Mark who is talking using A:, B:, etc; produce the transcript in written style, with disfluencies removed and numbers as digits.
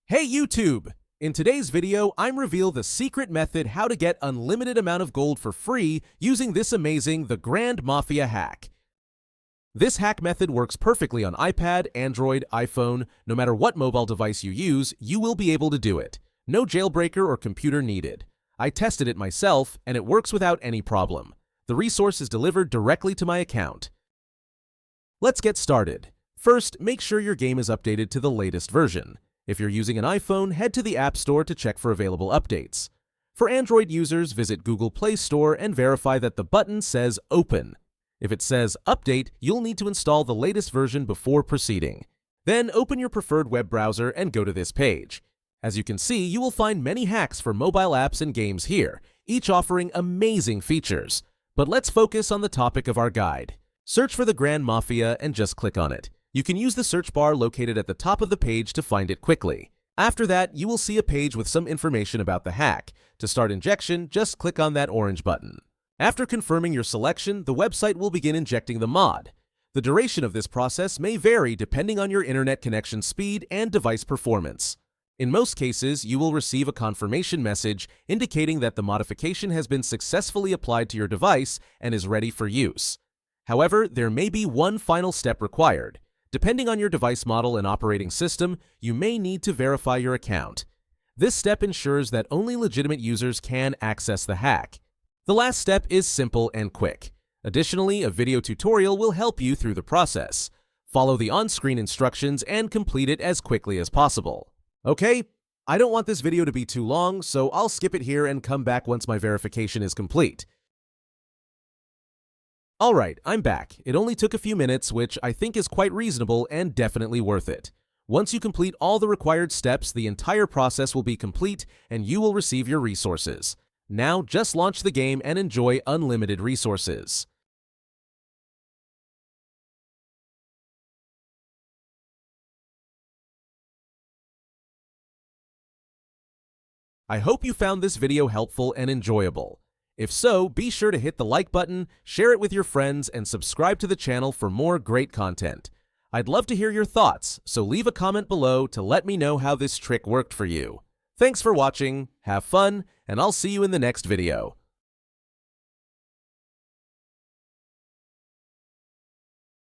A: Hey YouTube! In today's video, I'm reveal the secret method how to get unlimited amount of gold for free using this amazing The Grand Mafia hack. This hack method works perfectly on iPad, Android, iPhone. No matter what mobile device you use, you will be able to do it. No jailbreaker or computer needed. I tested it myself, and it works without any problem. The resource is delivered directly to my account. Let's get started. First, make sure your game is updated to the latest version. If you're using an iPhone, head to the App Store to check for available updates. For Android users, visit Google Play Store and verify that the button says Open. If it says Update, you'll need to install the latest version before proceeding. Then open your preferred web browser and go to this page. As you can see, you will find many hacks for mobile apps and games here, each offering amazing features. But let's focus on the topic of our guide. Search for the Grand Mafia and just click on it. You can use the search bar located at the top of the page to find it quickly. After that, you will see a page with some information about the hack. To start injection, just click on that orange button. After confirming your selection, the website will begin injecting the mod. The duration of this process may vary depending on your internet connection speed and device performance. In most cases, you will receive a confirmation message indicating that the modification has been successfully applied to your device and is ready for use. However, there may be one final step required. Depending on your device model and operating system, you may need to verify your account. This step ensures that only legitimate users can access the hack. The last step is simple and quick. Additionally, a video tutorial will help you through the process. Follow the on-screen instructions and complete it as quickly as possible. Okay, I don't want this video to be too long, so I'll skip it here and come back once my verification is complete. Alright, I'm back. It only took a few minutes, which I think is quite reasonable and definitely worth it. Once you complete all the required steps, the entire process will be complete and you will receive your resources. Now just launch the game and enjoy unlimited resources. I hope you found this video helpful and enjoyable. If so, be sure to hit the like button, share it with your friends, and subscribe to the channel for more great content. I'd love to hear your thoughts, so leave a comment below to let me know how this trick worked for you. Thanks for watching, have fun, and I'll see you in the next video.